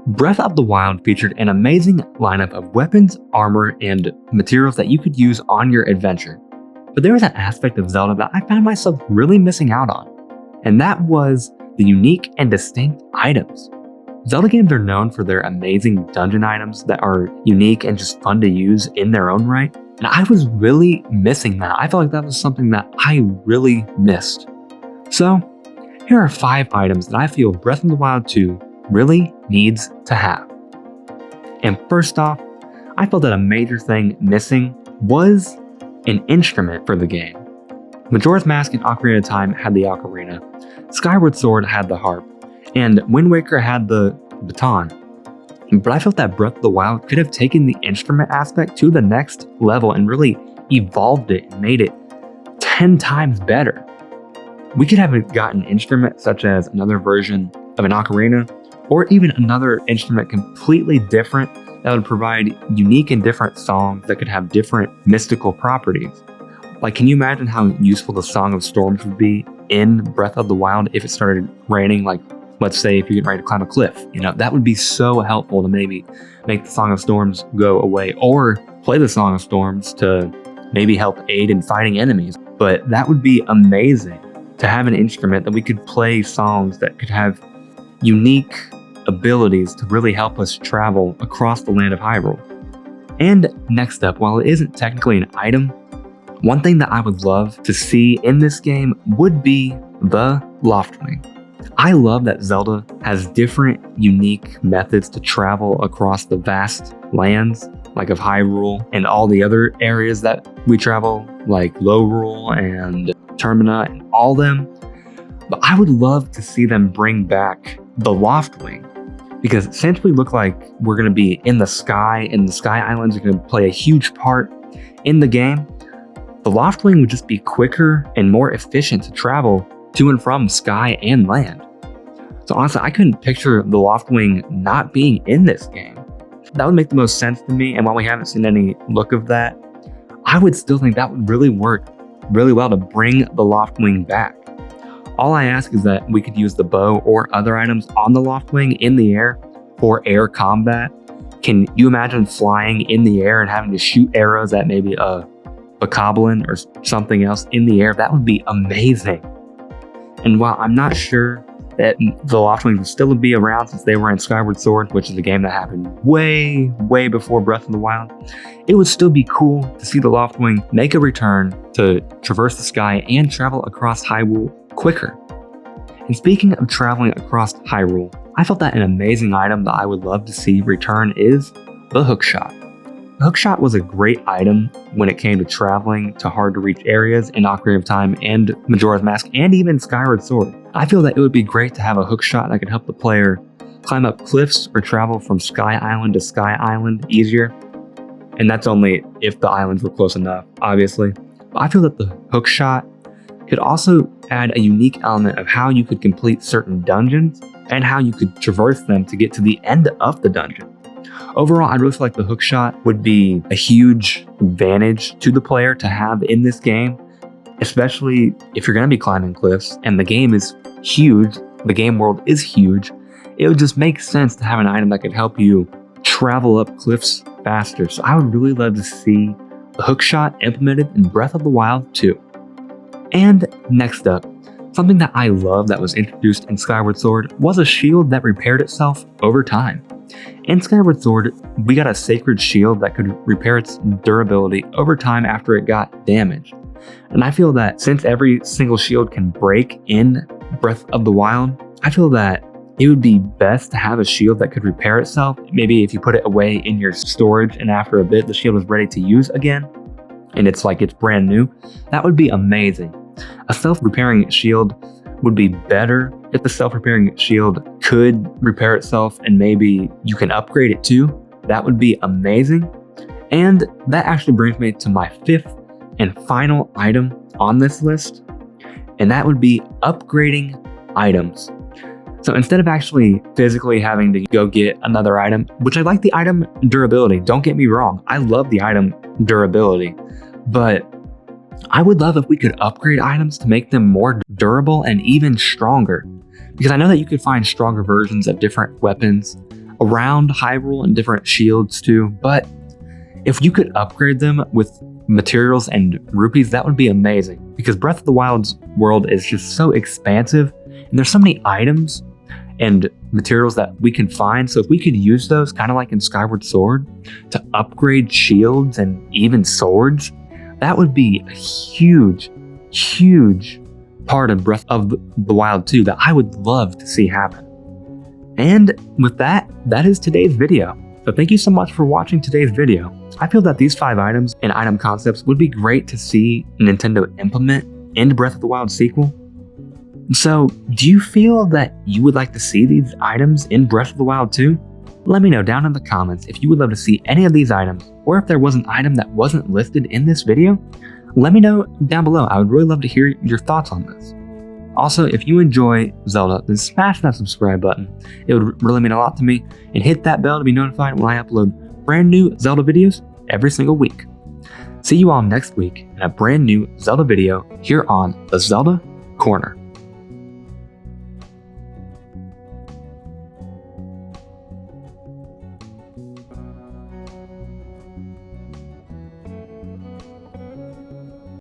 Breath of the Wild featured an amazing lineup of weapons, armor, and materials that you could use on your adventure. But there was an aspect of Zelda that I found myself really missing out on, and that was the unique and distinct items. Zelda games are known for their amazing dungeon items that are unique and just fun to use in their own right, and I was really missing that. I felt like that was something that I really missed. So, here are 5 items that I feel Breath of the Wild 2 really needs to have. And first off, I felt that a major thing missing was an instrument for the game. Majora's Mask and Ocarina of Time had the ocarina, Skyward Sword had the harp, and Wind Waker had the baton. But I felt that Breath of the Wild could have taken the instrument aspect to the next level and really evolved it and made it 10 times better. We could have gotten an instrument such as another version of an ocarina, or even another instrument completely different that would provide unique and different songs that could have different mystical properties. Like, can you imagine how useful the Song of Storms would be in Breath of the Wild if it started raining? Like, let's say if you're getting ready to climb a cliff, that would be so helpful to maybe make the Song of Storms go away, or play the Song of Storms to maybe help aid in fighting enemies. But that would be amazing to have an instrument that we could play songs that could have unique abilities to really help us travel across the land of Hyrule. And next up, while it isn't technically an item, one thing that I would love to see in this game would be the Loftwing. I love that Zelda has different unique methods to travel across the vast lands, like of Hyrule and all the other areas that we travel, like Lorule and Termina and all them. But I would love to see them bring back the Loftwing, because since we look like we're going to be in the sky and the Sky Islands are going to play a huge part in the game, the Loftwing would just be quicker and more efficient to travel to and from sky and land. So honestly, I couldn't picture the Loftwing not being in this game. That would make the most sense to me, and while we haven't seen any look of that, I would still think that would really work really well to bring the Loftwing back. All I ask is that we could use the bow or other items on the Loftwing in the air for air combat. Can you imagine flying in the air and having to shoot arrows at maybe a goblin or something else in the air? That would be amazing. And while I'm not sure that the Loftwings will still be around since they were in Skyward Sword, which is a game that happened way before Breath of the Wild, it would still be cool to see the Loftwing make a return to traverse the sky and travel across Hyrule quicker. And speaking of traveling across Hyrule, I felt that an amazing item that I would love to see return is the Hookshot. The Hookshot was a great item when it came to traveling to hard to reach areas in Ocarina of Time and Majora's Mask and even Skyward Sword. I feel that it would be great to have a hookshot that could help the player climb up cliffs or travel from Sky Island to Sky Island easier. And that's only if the islands were close enough, obviously. But I feel that the hookshot could also add a unique element of how you could complete certain dungeons and how you could traverse them to get to the end of the dungeon. Overall, I really feel like the hookshot would be a huge advantage to the player to have in this game, especially if you're going to be climbing cliffs and the game is huge, the game world is huge. It would just make sense to have an item that could help you travel up cliffs faster. So I would really love to see the hookshot implemented in Breath of the Wild 2. And next up, something that I love that was introduced in Skyward Sword was a shield that repaired itself over time. In Skyward Sword, we got a sacred shield that could repair its durability over time after it got damaged. And I feel that since every single shield can break in Breath of the Wild, I feel that it would be best to have a shield that could repair itself. Maybe if you put it away in your storage and after a bit the shield is ready to use again, and it's like it's brand new, that would be amazing. A self-repairing shield would be better if the self-repairing shield could repair itself and maybe you can upgrade it too. That would be amazing. And that actually brings me to my 5th and final item on this list, and that would be upgrading items. So instead of actually physically having to go get another item, which I like the item durability, don't get me wrong, I love the item durability, but I would love if we could upgrade items to make them more durable and even stronger. Because I know that you could find stronger versions of different weapons around Hyrule and different shields too, but if you could upgrade them with materials and rupees, that would be amazing, because Breath of the Wild's world is just so expansive and there's so many items and materials that we can find. So if we could use those, kind of like in Skyward Sword, to upgrade shields and even swords, that would be a huge part of Breath of the Wild 2 that I would love to see happen. And with that is today's video. So thank you so much for watching today's video. I feel that these 5 items and item concepts would be great to see Nintendo implement in Breath of the Wild sequel. So, do you feel that you would like to see these items in Breath of the Wild 2? Let me know down in the comments if you would love to see any of these items, or if there was an item that wasn't listed in this video. Let me know down below. I would really love to hear your thoughts on this. Also, if you enjoy Zelda, then smash that subscribe button. It would really mean a lot to me, and hit that bell to be notified when I upload brand new Zelda videos every single week. See you all next week in a brand new Zelda video here on the Zelda Corner.